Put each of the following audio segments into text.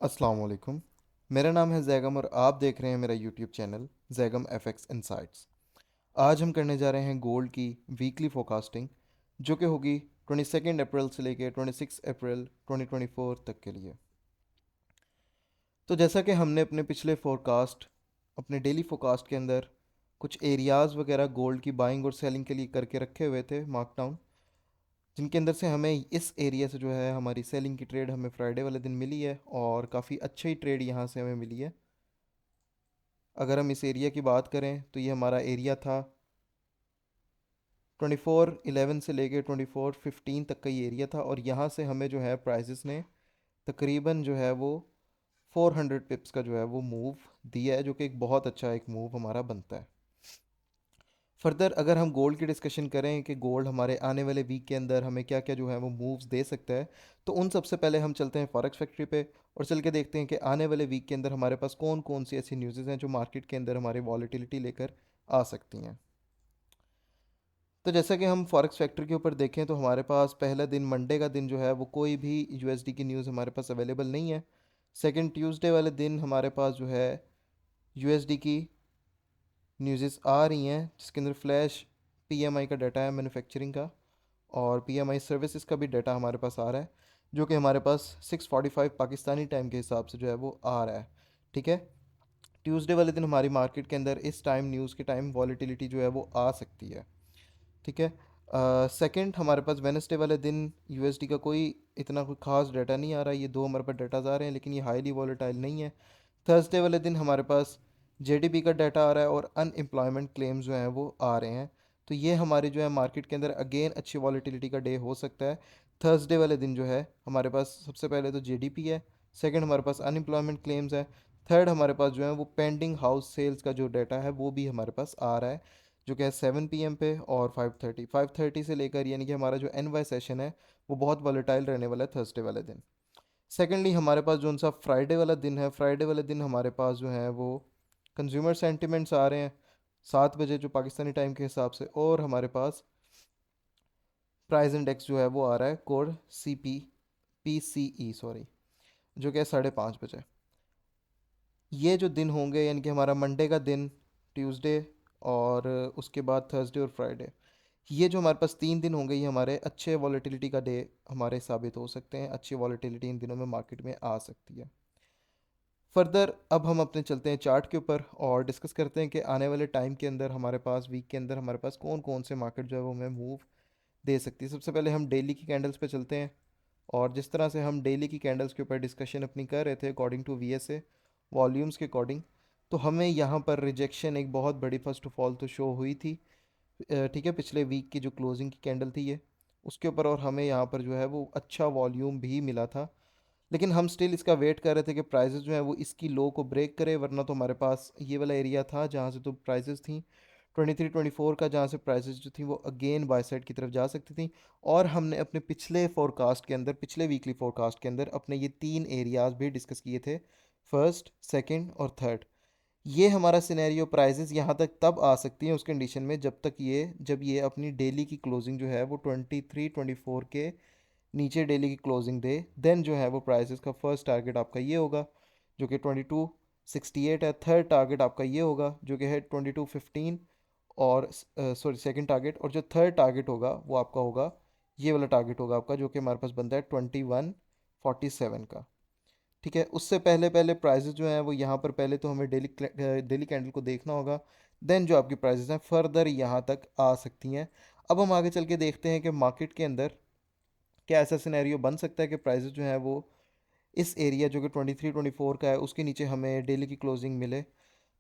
अस्सलाम वालेकुम। मेरा नाम है जैगम और आप देख रहे हैं मेरा YouTube channel Zaigham FX insights. आज हम करने जा रहे हैं गोल्ड की वीकली फोरकास्टिंग, जो कि होगी 22 अप्रैल से लेकर 26 अप्रैल 2024 तक के लिए। तो जैसा कि हमने अपने पिछले फोरकास्ट, अपने डेली फोरकास्ट के अंदर कुछ एरियाज़ वगैरह गोल्ड की बाइंग और सेलिंग के लिए करके रखे हुए थे मार्क डाउन, जिनके अंदर से हमें इस एरिया से जो है हमारी सेलिंग की ट्रेड हमें फ्राइडे वाले दिन मिली है और काफ़ी अच्छी ट्रेड यहाँ से हमें मिली है। अगर हम इस एरिया की बात करें तो ये हमारा एरिया था 2411 से लेके 2415 तक का ये एरिया था, और यहाँ से हमें जो है प्राइसेस ने तकरीबन जो है वो 400 पिप्स का जो है वो मूव दिया है, जो कि एक बहुत अच्छा एक मूव हमारा बनता है। फर्दर अगर हम गोल्ड की डिस्कशन करें कि गोल्ड हमारे आने वाले वीक के अंदर हमें क्या क्या जो है वो मूव्स दे सकता है, तो उन सबसे पहले हम चलते हैं फॉरेक्स फैक्ट्री पे और चल के देखते हैं कि आने वाले वीक के अंदर हमारे पास कौन कौन सी ऐसी न्यूज़ेज़ हैं जो मार्केट के अंदर हमारी वॉलेटिलिटी लेकर आ सकती हैं। तो जैसा कि हम फॉरेक्स फैक्ट्री के ऊपर देखें तो हमारे पास पहला दिन मंडे का दिन जो है वो कोई भी यूएसडी की न्यूज़ हमारे पास अवेलेबल नहीं है। सेकंड ट्यूसडे वाले दिन हमारे पास जो है यूएसडी की न्यूज़ आ रही हैं, जिसके अंदर फ्लैश पीएमआई का डाटा है मैन्युफैक्चरिंग का, और पीएमआई सर्विसेज का भी डाटा हमारे पास आ रहा है, जो कि हमारे पास 6:45 पाकिस्तानी टाइम के हिसाब से जो है वो आ रहा है। ठीक है। ट्यूसडे वाले दिन हमारी मार्केट के अंदर इस टाइम न्यूज़ के टाइम वॉलेटिलिटी जो है वो आ सकती है। ठीक है। सेकंड हमारे पास वेनसडे वाले दिन यूएसडी का कोई इतना कोई खास डाटा नहीं आ रहा है। ये दो हमारे पास डाटाज आ रहे हैं, लेकिन ये हाईली वॉलेटाइल नहीं है। थर्सडे वाले दिन हमारे पास जेडीपी का डाटा आ रहा है और अनएम्प्लॉयमेंट क्लेम्स जो हैं वो आ रहे हैं। तो ये हमारे जो है मार्केट के अंदर अगेन अच्छी वॉलेटिलिटी का डे हो सकता है। थर्सडे वाले दिन जो है हमारे पास सबसे पहले तो जेडीपी है, सेकंड हमारे पास अनएम्प्लॉयमेंट क्लेम्स है, थर्ड हमारे पास जो है वो पेंडिंग हाउस सेल्स का जो डाटा है वो भी हमारे पास आ रहा है, जो कि है 7 PM पे और 5:30 से लेकर, यानी कि हमारा जो एन वाई सेशन है वो बहुत वॉलेटाइल रहने वाला है थर्सडे वाले दिन। सेकेंडली हमारे पास जो सा फ्राइडे वाला दिन है, फ्राइडे वाले दिन हमारे पास जो है वो कंज्यूमर सेंटिमेंट्स आ रहे हैं 7 बजे जो पाकिस्तानी टाइम के हिसाब से, और हमारे पास प्राइस इंडेक्स जो है वो आ रहा है कोड पी सी ई सॉरी, जो कि है 5:30 बजे। ये जो दिन होंगे यानी कि हमारा मंडे का दिन, ट्यूसडे और उसके बाद थर्सडे और फ्राइडे, ये जो हमारे पास 3 दिन होंगे ये हमारे अच्छे वॉलेटिलिटी का डे हमारे साबित हो सकते हैं। अच्छी वॉलेटिलिटी इन दिनों में मार्केट में आ सकती है। फर्दर अब हम अपने चलते हैं चार्ट के ऊपर और डिस्कस करते हैं कि आने वाले टाइम के अंदर हमारे पास वीक के अंदर हमारे पास कौन कौन से मार्केट जो है वो हमें मूव दे सकती है। सबसे पहले हम डेली की कैंडल्स पे चलते हैं, और जिस तरह से हम डेली की कैंडल्स के ऊपर डिस्कशन अपनी कर रहे थे अकॉर्डिंग टू वीएसए वॉल्यूम्स के अकॉर्डिंग, तो हमें यहाँ पर रिजेक्शन एक बहुत बड़ी फर्स्ट ऑफ ऑल तो शो हुई थी। ठीक है, पिछले वीक की जो क्लोजिंग की कैंडल थी ये, उसके ऊपर, और हमें यहाँ पर जो है वो अच्छा वॉल्यूम भी मिला था। लेकिन हम स्टिल इसका वेट कर रहे थे कि प्राइसेस जो है वो इसकी लो को ब्रेक करे, वरना तो हमारे पास ये वाला एरिया था जहाँ से तो प्राइसेस थी 23-24 का, जहाँ से प्राइसेस जो थी वो अगेन बाय साइड की तरफ जा सकती थी। और हमने अपने पिछले फोरकास्ट के अंदर, पिछले वीकली फोरकास्ट के अंदर अपने ये 3 एरियाज भी डिस्कस किए थे, फर्स्ट सेकंड और थर्ड। ये हमारा सिनेरियो प्राइसेस यहाँ तक तब आ सकती हैं उस कंडीशन में जब ये अपनी डेली की क्लोजिंग जो है वो 23-24 के नीचे डेली की क्लोजिंग दे, देन जो है वो प्राइसेस का फर्स्ट टारगेट आपका ये होगा जो कि 2268 है। थर्ड टारगेट आपका ये होगा जो कि है 2215, और सॉरी सेकंड टारगेट, और जो थर्ड टारगेट होगा वो आपका होगा ये वाला टारगेट होगा आपका, जो कि हमारे पास बनता है 2147 का। ठीक है। उससे पहले पहले प्राइसेस जो हैं वो यहाँ पर पहले तो हमें डेली कैंडल को देखना होगा, देन जो आपकी प्राइसेस हैं फर्दर यहाँ तक आ सकती हैं। अब हम आगे चल के देखते हैं कि मार्केट के अंदर क्या ऐसा सिनेरियो बन सकता है कि प्राइसेस जो है वो इस एरिया जो कि 23-24 का है उसके नीचे हमें डेली की क्लोजिंग मिले।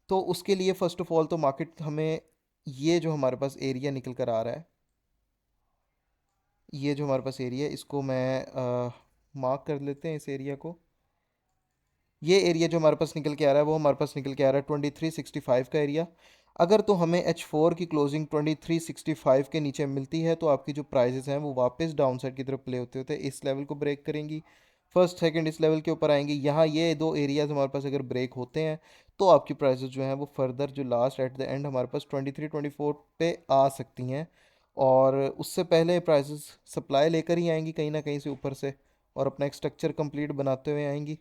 तो उसके लिए फ़र्स्ट ऑफ ऑल तो मार्केट हमें ये जो हमारे पास एरिया निकल कर आ रहा है, ये जो हमारे पास एरिया है इसको मैं मार्क कर लेते हैं इस एरिया को। ये एरिया जो हमारे पास निकल के आ रहा है वो हमारे पास निकल के आ रहा है 2365 का एरिया। अगर तो हमें H4 की क्लोजिंग 2365 के नीचे मिलती है तो आपकी जो प्राइसेस हैं वो वापस डाउन साइड की तरफ प्ले होते होते इस लेवल को ब्रेक करेंगी। फर्स्ट सेकंड इस लेवल के ऊपर आएंगी। यहाँ ये दो एरियाज हमारे पास अगर ब्रेक होते हैं तो आपकी प्राइसेस जो हैं वो फर्दर जो लास्ट एट द एंड हमारे पास 23-24 पे आ सकती हैं, और उससे पहले प्राइसेस सप्लाई लेकर ही आएंगी कहीं ना कहीं से ऊपर से, और अपना एक स्ट्रक्चर कंप्लीट बनाते हुए आएंगी।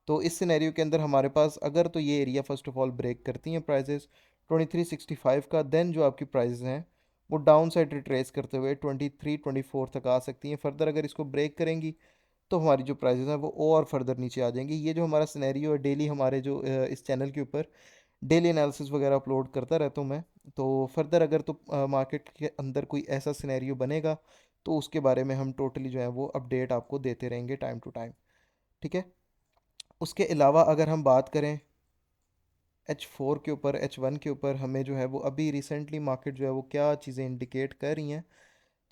तो इस सिनेरियो के अंदर हमारे पास अगर तो ये area first of all break करती हैं प्राइजेस 2365 का, देन जो आपकी प्राइजेस हैं वो डाउन साइड रिट्रेस करते हुए 2324 तक आ सकती हैं। फर्दर अगर इसको ब्रेक करेंगी तो हमारी जो प्राइजेस हैं वो और फर्दर नीचे आ जाएंगी। ये जो हमारा सिनेरियो है डेली हमारे जो इस चैनल के ऊपर डेली एनालिसिस वगैरह अपलोड करता रहता हूँ मैं। तो फर्दर अगर तो मार्केट के अंदर कोई ऐसा सिनेरियो बनेगा तो उसके बारे में हम टोटली जो है वो अपडेट आपको देते रहेंगे टाइम टू टाइम। ठीक है। उसके अलावा अगर हम बात करें H4 के ऊपर, H1 के ऊपर, हमें जो है वो अभी रिसेंटली मार्केट जो है वो क्या चीज़ें इंडिकेट कर रही हैं।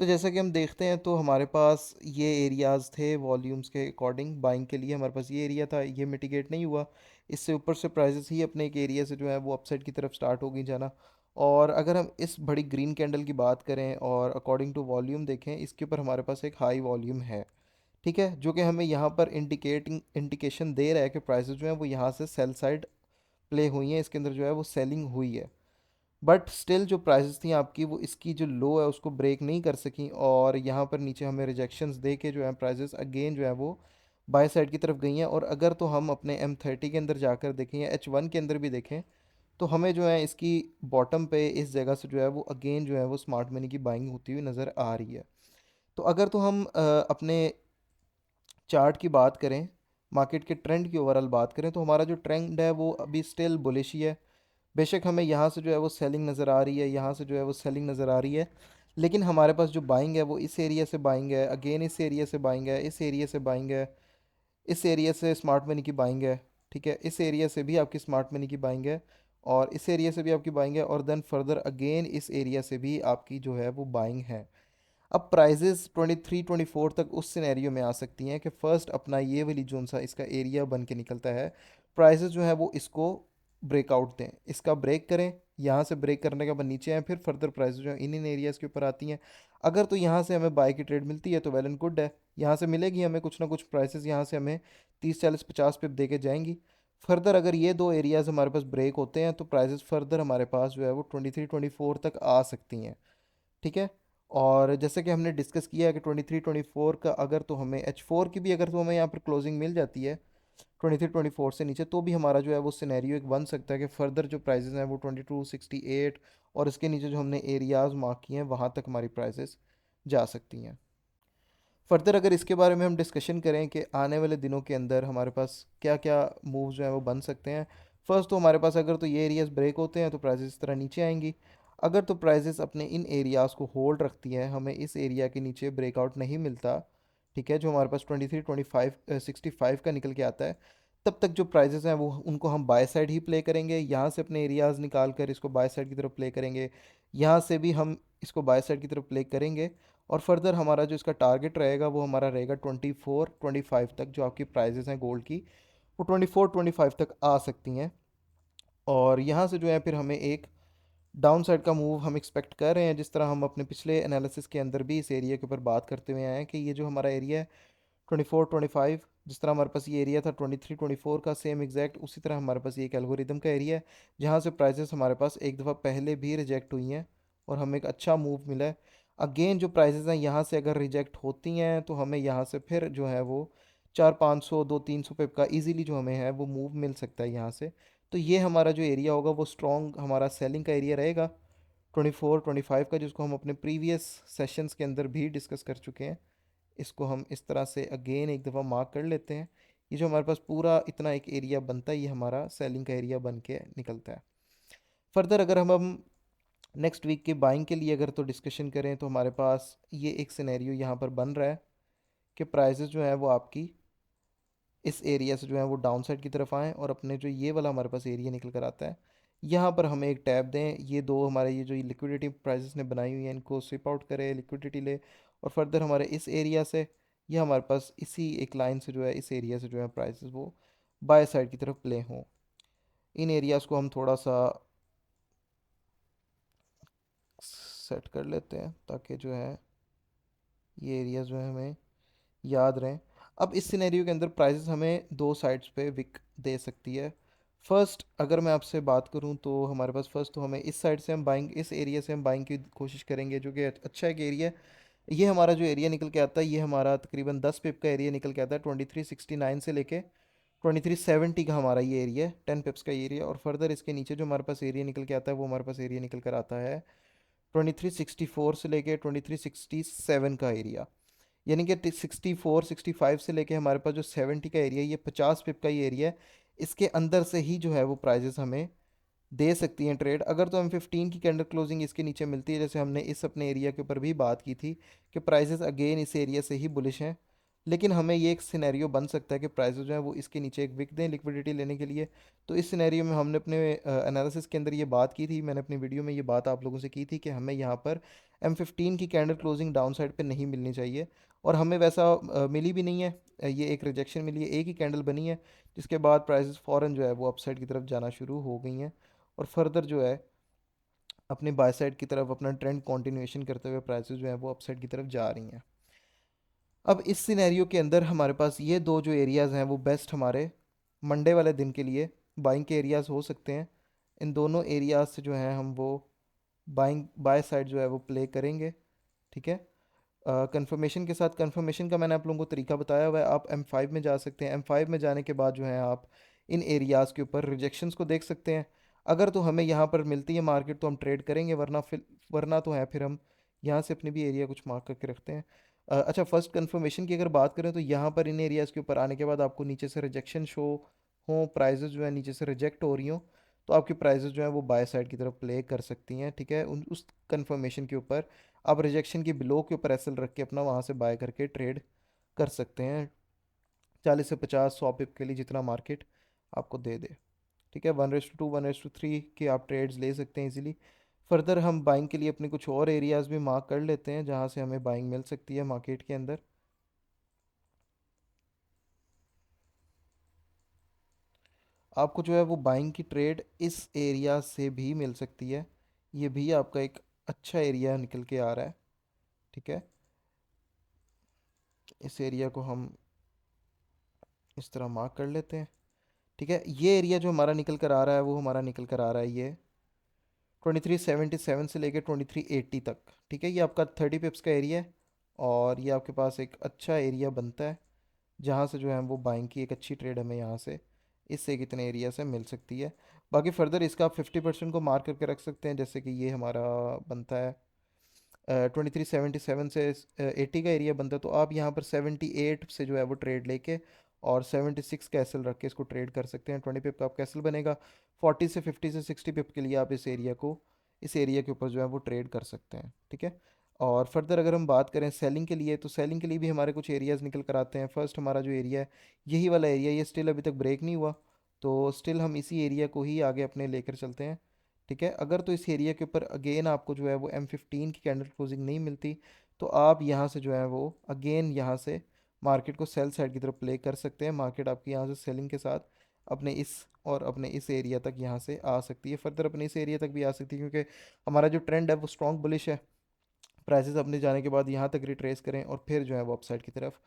तो जैसा कि हम देखते हैं तो हमारे पास ये एरियाज़ थे वॉल्यूम्स के अकॉर्डिंग बाइंग के लिए, हमारे पास ये एरिया था, ये मिटिगेट नहीं हुआ। इससे ऊपर से प्राइसेस ही अपने एक एरिया से जो है वो अपसाइड की तरफ स्टार्ट हो गई जाना। और अगर हम इस बड़ी ग्रीन कैंडल की बात करें और अकॉर्डिंग टू वॉल्यूम देखें, इसके ऊपर हमारे पास एक हाई वॉल्यूम है। ठीक है, जो कि हमें यहाँ पर इंडिकेशन दे रहा है कि प्राइसेस जो है वो यहाँ से सेल साइड प्ले हुई हैं, इसके अंदर जो है वो सेलिंग हुई है। बट स्टिल जो प्राइसेस थी आपकी वो इसकी जो लो है उसको ब्रेक नहीं कर सकी, और यहाँ पर नीचे हमें रिजेक्शंस दे के जो है प्राइसेस अगेन जो है वो बाय साइड की तरफ गई हैं। और अगर तो हम अपने M30 के अंदर जाकर देखें या H1 के अंदर भी देखें तो हमें जो है इसकी बॉटम पे इस जगह से जो है वो अगेन जो है वो स्मार्ट मनी की बाइंग होती हुई नज़र आ रही है। तो अगर तो हम अपने चार्ट की बात करें, मार्केट के ट्रेंड की ओवरऑल बात करें, तो हमारा जो ट्रेंड है वो अभी स्टिल बुलिश ही है। बेशक हमें यहाँ से जो है वो सेलिंग नज़र आ रही है, यहाँ से जो है वो सेलिंग नज़र आ रही है, लेकिन हमारे पास जो बाइंग है वो इस एरिया से बाइंग है, अगेन इस एरिया से बाइंग है, इस एरिया से बाइंग है, इस एरिया से स्मार्ट मनी की बाइंग है। ठीक है, इस एरिया से भी आपकी स्मार्ट मनी की बाइंग है, और इस एरिया से भी आपकी बाइंग है, और देन फर्दर अगेन इस एरिया से भी आपकी जो है वो बाइंग है। अब प्राइजेस 23-24 तक उस सिनेरियो में आ सकती हैं कि फर्स्ट अपना ये वाली जोन सा इसका एरिया बन के निकलता है, प्राइजेस जो है वो इसको ब्रेकआउट दें, इसका ब्रेक करें, यहाँ से ब्रेक करने के बाद नीचे आए, फिर फर्दर प्राइजेस जो है इन इन एरियाज़ के ऊपर आती हैं। अगर तो यहाँ से हमें बाय की ट्रेड मिलती है तो वेल एंड गुड है, यहाँ से मिलेगी हमें कुछ ना कुछ प्राइसेस, यहाँ से हमें 30 40 50 पिप दे के जाएंगी। फर्दर अगर ये दो एरियाज़ हमारे पास ब्रेक होते हैं तो प्राइसेस फर्दर हमारे पास जो है वो 23-24 तक आ सकती हैं। ठीक है। और जैसे कि हमने डिस्कस किया है कि 23-24 का अगर तो हमें H4 की भी अगर तो हमें यहाँ पर क्लोजिंग मिल जाती है 23-24 से नीचे, तो भी हमारा जो है वो सिनेरियो एक बन सकता है कि फर्दर जो प्राइजेस हैं वो 22-68 और इसके नीचे जो हमने एरियाज मार्क किए हैं वहाँ तक हमारी प्राइसेस जा सकती हैं। फर्दर अगर इसके बारे में हम डिस्कशन करें कि आने वाले दिनों के अंदर हमारे पास क्या क्या मूव्स जो हैं वो बन सकते हैं। फर्स्ट तो हमारे पास अगर तो ये एरियाज ब्रेक होते हैं तो प्राइसेस इस तरह नीचे आएंगी। अगर तो प्राइसेस अपने इन एरियाज़ को होल्ड रखती हैं, हमें इस एरिया के नीचे ब्रेकआउट नहीं मिलता, ठीक है, जो हमारे पास 23-25-65 का निकल के आता है, तब तक जो प्राइसेस हैं वो उनको हम बाय साइड ही प्ले करेंगे। यहाँ से अपने एरियाज़ निकाल कर इसको बाय साइड की तरफ प्ले करेंगे, यहाँ से भी हम इसको बाय साइड की तरफ प्ले करेंगे। और फर्दर हमारा जो इसका टारगेट रहेगा वो हमारा रहेगा 24-25 तक, जो आपकी प्राइजेस हैं गोल्ड की वो 24-25 तक आ सकती हैं। और यहाँ से जो है फिर हमें एक डाउन साइड का मूव हम एक्सपेक्ट कर रहे हैं, जिस तरह हम अपने पिछले एनालिसिस के अंदर भी इस एरिया के ऊपर बात करते हुए आए हैं कि ये जो हमारा एरिया है 24-25, जिस तरह हमारे पास ये एरिया था 23-24 का, सेम एग्जैक्ट उसी तरह हमारे पास ये एक एल्गोरिदम का एरिया है जहाँ से प्राइसेस हमारे पास एक दफ़ा पहले भी रिजेक्ट हुई हैं और हमें एक अच्छा मूव मिला है। अगेन जो प्राइसेस हैं यहाँ से अगर रिजेक्ट होती हैं तो हमें यहाँ से फिर जो है वो 400-500 200-300 पिप का इजीली जो हमें है वो मूव मिल सकता है यहाँ से। तो ये हमारा जो एरिया होगा वो स्ट्रॉन्ग हमारा सेलिंग का एरिया रहेगा 24-25 का, जिसको हम अपने प्रीवियस सेशंस के अंदर भी डिस्कस कर चुके हैं। इसको हम इस तरह से अगेन एक दफ़ा मार्क कर लेते हैं। ये जो हमारे पास पूरा इतना एक एरिया बनता है ये हमारा सेलिंग का एरिया बन के निकलता है। फर्दर अगर हम नेक्स्ट वीक के बाइंग के लिए अगर तो डिस्कशन करें तो हमारे पास ये एक सिनेरियो यहाँ पर बन रहा है कि प्राइसेस जो है वो आपकी इस एरिया से जो है वो डाउन साइड की तरफ आएँ और अपने जो ये वाला हमारे पास एरिया निकल कर आता है यहाँ पर हमें एक टैब दें। ये दो हमारे ये जो लिक्विडिटी प्राइसेस ने बनाई हुई हैं इनको स्विप आउट करे, लिक्विडिटी ले, और फर्दर हमारे इस एरिया से ये हमारे पास इसी एक लाइन से जो है इस एरिया से जो है प्राइसेस वो बाय साइड की तरफ प्ले हों। इन एरियाज़ को हम थोड़ा सा सेट कर लेते हैं ताकि जो है ये एरिया जो है हमें याद रहें। अब इस सिनेरियो के अंदर प्राइसेस हमें दो साइड्स पे विक दे सकती है। फर्स्ट अगर मैं आपसे बात करूं तो हमारे पास फर्स्ट तो हमें इस साइड से हम बाइंग, इस एरिया से हम बाइंग की कोशिश करेंगे जो कि अच्छा एक एरिया है। ये हमारा जो एरिया निकल के आता है ये हमारा तकरीबन 10 पिप का एरिया निकल के आता है 2369 से लेके 2370 का हमारा ये एरिया है, 10 पिप्स का एरिया। और फर्दर इसके नीचे जो हमारे पास एरिया निकल के आता है वो हमारे पास एरिया निकल कर आता है 2364 से लेके 2367 का एरिया। यानी कि 64 65 से लेके हमारे पास जो 70 का एरिया, ये 50 पिप का ही एरिया है। इसके अंदर से ही जो है वो प्राइजेस हमें दे सकती हैं ट्रेड। अगर तो M15 की कैंडल क्लोजिंग इसके नीचे मिलती है, जैसे हमने इस अपने एरिया के ऊपर भी बात की थी कि प्राइजेस अगेन इस एरिया से ही बुलिश हैं, लेकिन हमें ये एक सिनेरियो बन सकता है कि प्राइसेस जो है वो इसके नीचे एक विक दें लिक्विडिटी लेने के लिए। तो इस सिनेरियो में हमने अपने एनालिसिस के अंदर ये बात की थी, मैंने अपनी वीडियो में ये बात आप लोगों से की थी कि हमें यहाँ पर M15 की कैंडल क्लोजिंग डाउन साइड पर नहीं मिलनी चाहिए, और हमें वैसा मिली भी नहीं है। ये एक रिजेक्शन मिली है, एक ही कैंडल बनी है, जिसके बाद प्राइसेस फ़ौरन जो है वो अपसाइड की तरफ जाना शुरू हो गई हैं, और फर्दर जो है अपने बाय साइड की तरफ अपना ट्रेंड कंटिन्यूएशन करते हुए प्राइसेस जो है वो अपसाइड की तरफ जा रही हैं। अब इस सिनेरियो के अंदर हमारे पास ये दो जो एरियाज़ हैं वो बेस्ट हमारे मंडे वाले दिन के लिए बाइंग के एरियाज़ हो सकते हैं। इन दोनों एरियाज़ से जो है हम वो बाइंग बाय साइड जो है वो प्ले करेंगे। ठीक है, कंफर्मेशन के साथ। कंफर्मेशन का मैंने आप लोगों को तरीका बताया हुआ है। आप M5 में जा सकते हैं, M5 में जाने के बाद जो है आप इन एरियाज़ के ऊपर रिजेक्शंस को देख सकते हैं। अगर तो हमें यहाँ पर मिलती है मार्केट तो हम ट्रेड करेंगे, वरना तो है फिर हम यहाँ से अपने भी एरिया कुछ मार्क करके रखते हैं। अच्छा, फर्स्ट कंफर्मेशन की अगर बात करें तो यहाँ पर इन एरियाज़ के ऊपर आने के बाद आपको नीचे से रिजेक्शन शो हो, प्राइजेस जो है नीचे से रिजेक्ट हो रही हो, तो आपकी प्राइजेस जो है वो बाय साइड की तरफ प्ले कर सकती हैं। ठीक है, उस कंफर्मेशन के ऊपर आप रिजेक्शन की बिलो के ऊपर एसएल रख के अपना वहाँ से बाय करके ट्रेड कर सकते हैं, 40 से 50 100 पिप के लिए जितना मार्केट आपको दे दे। ठीक है, 1:2 1:3 के आप ट्रेड्स ले सकते हैं इजीली। फर्दर हम बाइंग के लिए अपने कुछ और एरियाज़ भी मार्क कर लेते हैं जहाँ से हमें बाइंग मिल सकती है मार्केट के अंदर। आपको जो है वो बाइंग की ट्रेड इस एरिया से भी मिल सकती है, ये भी आपका एक अच्छा एरिया निकल के आ रहा है। ठीक है, इस एरिया को हम इस तरह मार्क कर लेते हैं। ठीक है, ये एरिया जो हमारा निकल कर आ रहा है वो हमारा निकल कर आ रहा है ये 2377 से लेकर 2380 तक। ठीक है, ये आपका 30 पिप्स का एरिया है, और ये आपके पास एक अच्छा एरिया बनता है जहाँ से जो है वो बाइंग की एक अच्छी ट्रेड हमें यहाँ से इससे कितने एरिया से मिल सकती है। बाकी फर्दर इसका आप 50% को मार्क करके रख सकते हैं, जैसे कि ये हमारा बनता है 2377 से 80 का एरिया बनता है, तो आप यहाँ पर 78 से जो है वो ट्रेड लेके और 76 कैसल रख के इसको ट्रेड कर सकते हैं। 20 पिप का आप कैसल बनेगा, 40 से 50 से 60 पिप के लिए आप इस एरिया के ऊपर जो है वो ट्रेड कर सकते हैं। ठीक है, और फर्दर अगर हम बात करें सेलिंग के लिए, तो सेलिंग के लिए भी हमारे कुछ एरियाज़ निकल कर आते हैं। फर्स्ट हमारा जो एरिया है यही वाला एरिया, ये स्टिल अभी तक ब्रेक नहीं हुआ, तो स्टिल हम इसी एरिया को ही आगे अपने लेकर चलते हैं। ठीक है, अगर तो इस एरिया के ऊपर अगेन आपको जो है वो M15 की कैंडल क्लोजिंग नहीं मिलती, तो आप यहाँ से जो है वो अगेन यहाँ से मार्केट को सेल साइड की तरफ प्ले कर सकते हैं। मार्केट आपकी यहाँ से सेलिंग के साथ अपने इस एरिया तक यहाँ से आ सकती है, फर्दर अपने इस एरिया तक भी आ सकती है, क्योंकि हमारा जो ट्रेंड है वो स्ट्रॉन्ग बुलिश है। प्राइसेस अपने जाने के बाद यहाँ तक रिट्रेस करें और फिर जो है वो अपसाइड की तरफ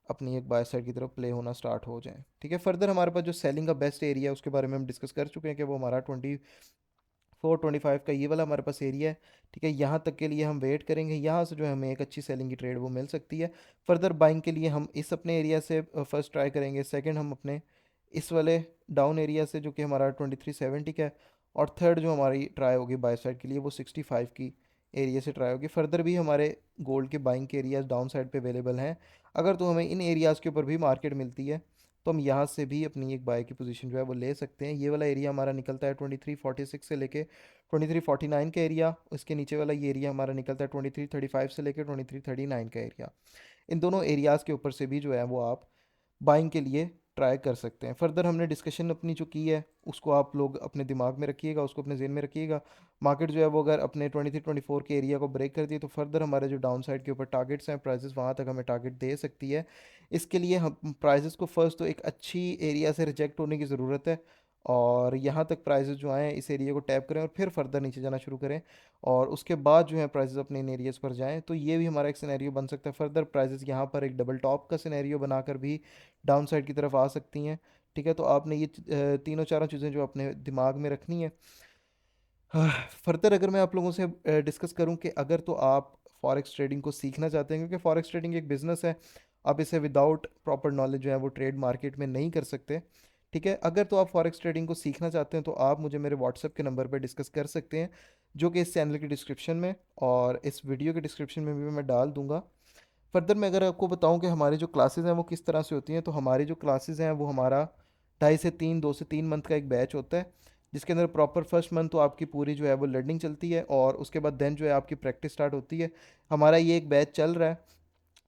अपनी एक बाय साइड की तरफ प्ले होना स्टार्ट हो जाए। ठीक है, फर्दर हमारे पास जो सेलिंग का बेस्ट एरिया है उसके बारे में हम डिस्कस कर चुके हैं कि वो हमारा 2425 का ये वाला हमारे पास एरिया है। ठीक है, यहाँ तक के लिए हम वेट करेंगे, यहाँ से जो है हमें एक अच्छी सेलिंग की ट्रेड वो मिल सकती है। फर्दर बाइंग के लिए हम इस अपने एरिया से फर्स्ट ट्राई करेंगे, सेकंड हम अपने इस वाले डाउन एरिया से जो कि हमारा 2370 का है, और थर्ड जो हमारी ट्राई होगी बाय साइड के लिए वो 65 की एरिया से ट्राई होगी। फर्दर भी हमारे गोल्ड के बाइंग के एरियाज डाउन साइड पे अवेलेबल हैं। अगर तो हमें इन एरियाज़ के ऊपर भी मार्केट मिलती है तो हम यहाँ से भी अपनी एक बाय की पोजीशन जो है वो ले सकते हैं। ये वाला एरिया हमारा निकलता है 2346 से लेके 2349 का एरिया, उसके नीचे वाला ये एरिया हमारा निकलता है 2335 से लेके 2339 का एरिया। इन दोनों एरियाज़ के ऊपर से भी जो है वो आप बाइंग के लिए ट्राई कर सकते हैं। फर्दर हमने डिस्कशन अपनी जो की है उसको आप लोग अपने दिमाग में रखिएगा, उसको अपने जेहन में रखिएगा। मार्केट जो है वो अगर अपने 23-24 के एरिया को ब्रेक करती है तो फर्दर हमारे जो डाउन साइड के ऊपर टारगेट्स हैं प्राइसेस वहाँ तक हमें टारगेट दे सकती है। इसके लिए हम प्राइसेस को फर्स्ट तो एक अच्छी एरिया से रिजेक्ट होने की ज़रूरत है, और यहाँ तक प्राइसेस जो आए इस एरिया को टैप करें और फिर फर्दर नीचे जाना शुरू करें, और उसके बाद जो है प्राइसेस अपने इन एरियाज़ पर जाएं, तो ये भी हमारा एक सिनेरियो बन सकता है। फर्दर प्राइसेस यहाँ पर एक डबल टॉप का सिनेरियो बनाकर भी डाउन साइड की तरफ आ सकती हैं। ठीक है, तो आपने ये तीनों चारों चीज़ें जो अपने दिमाग में रखनी है। फर्दर अगर मैं आप लोगों से डिस्कस करूं कि अगर तो आप फॉरेक्स ट्रेडिंग को सीखना चाहते हैं, क्योंकि फॉरेक्स ट्रेडिंग एक बिज़नेस है, आप इसे विदाउट प्रॉपर नॉलेज जो है वो ट्रेड मार्केट में नहीं कर सकते। ठीक है, अगर तो आप फॉरेक्स ट्रेडिंग को सीखना चाहते हैं तो आप मुझे मेरे व्हाट्सएप के नंबर पर डिस्कस कर सकते हैं, जो कि इस चैनल की डिस्क्रिप्शन में और इस वीडियो के डिस्क्रिप्शन में भी मैं डाल दूंगा। फर्दर मैं अगर आपको बताऊं कि हमारी जो क्लासेस हैं वो किस तरह से होती हैं, तो हमारी जो क्लासेस हैं वो हमारा 2.5 से 3 2 से 3 मंथ का एक बैच होता है, जिसके अंदर प्रॉपर फर्स्ट मंथ तो आपकी पूरी जो है वो लर्निंग चलती है और उसके बाद देन जो है आपकी प्रैक्टिस स्टार्ट होती है। हमारा ये एक बैच चल रहा है,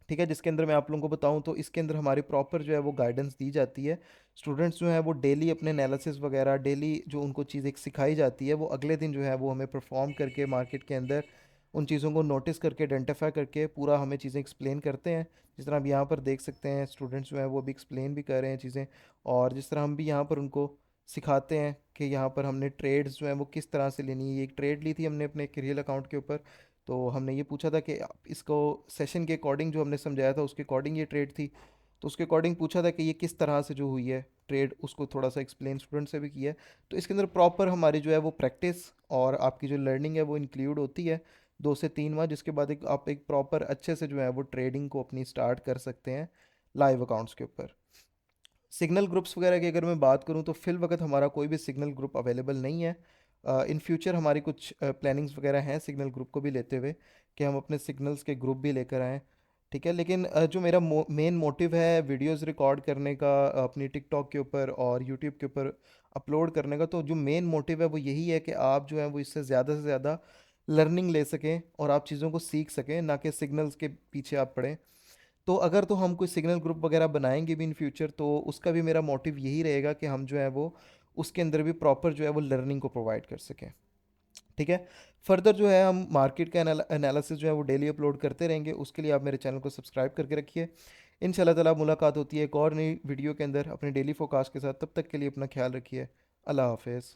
ठीक है, जिसके अंदर मैं आप लोगों को बताऊं तो इसके अंदर हमारी प्रॉपर जो है वो गाइडेंस दी जाती है। स्टूडेंट्स जो हैं वो डेली अपने एनालिसिस वगैरह, डेली जो उनको चीज़ एक सिखाई जाती है वो अगले दिन जो है वो हमें परफॉर्म करके मार्केट के अंदर उन चीज़ों को नोटिस करके आइडेंटिफाई करके पूरा हमें चीज़ें एक्सप्लेन करते हैं। जिस तरह आप यहाँ पर देख सकते हैं स्टूडेंट्स जो हैं वो भी एक्सप्लेन भी कर रहे हैं चीज़ें, और जिस तरह हम भी यहाँ पर उनको सिखाते हैं कि यहाँ पर हमने ट्रेड्स जो हैं वो किस तरह से लेनी है। ये एक ट्रेड ली थी हमने अपने एक रियल अकाउंट के ऊपर, तो हमने ये पूछा था कि आप इसको सेशन के अकॉर्डिंग जो हमने समझाया था उसके अकॉर्डिंग ये ट्रेड थी, तो उसके अकॉर्डिंग पूछा था कि ये किस तरह से जो हुई है ट्रेड, उसको थोड़ा सा एक्सप्लेन स्टूडेंट से भी किया है। तो इसके अंदर प्रॉपर हमारी जो है वो प्रैक्टिस और आपकी जो लर्निंग है वो इंक्लूड होती है 2 से 3 माह, जिसके बाद एक आप एक प्रॉपर अच्छे से जो है वो ट्रेडिंग को अपनी स्टार्ट कर सकते हैं लाइव अकाउंट्स के ऊपर। सिग्नल ग्रुप्स वगैरह की अगर मैं बात करूं तो फिल वक्त हमारा कोई भी सिग्नल ग्रुप अवेलेबल नहीं है। इन फ्यूचर हमारी कुछ प्लानिंग्स वगैरह हैं सिग्नल ग्रुप को भी लेते हुए, कि हम अपने सिग्नल्स के ग्रुप भी लेकर आएँ। ठीक है, लेकिन जो मेरा मेन मोटिव है वीडियोस रिकॉर्ड करने का अपनी टिकटॉक के ऊपर और यूट्यूब के ऊपर अपलोड करने का, तो जो मेन मोटिव है वो यही है कि आप जो है वो इससे ज़्यादा से ज़्यादा लर्निंग ले सकें और आप चीज़ों को सीख सकें, ना कि सिग्नल्स के पीछे आप पड़ें। तो अगर तो हम कोई सिग्नल ग्रुप वगैरह बनाएंगे भी इन फ्यूचर, तो उसका भी मेरा मोटिव यही रहेगा कि हम जो है वो उसके अंदर भी प्रॉपर जो है वो लर्निंग को प्रोवाइड कर सकें। ठीक है, फर्दर जो है हम मार्केट का एनालिसिस जो है वो डेली अपलोड करते रहेंगे, उसके लिए आप मेरे चैनल को सब्सक्राइब करके रखिए। इंशाल्लाह ताला मुलाकात होती है एक और नई वीडियो के अंदर अपने डेली फोकास्ट के साथ, तब तक के लिए अपना ख्याल रखिए। अल्लाह हाफिज़।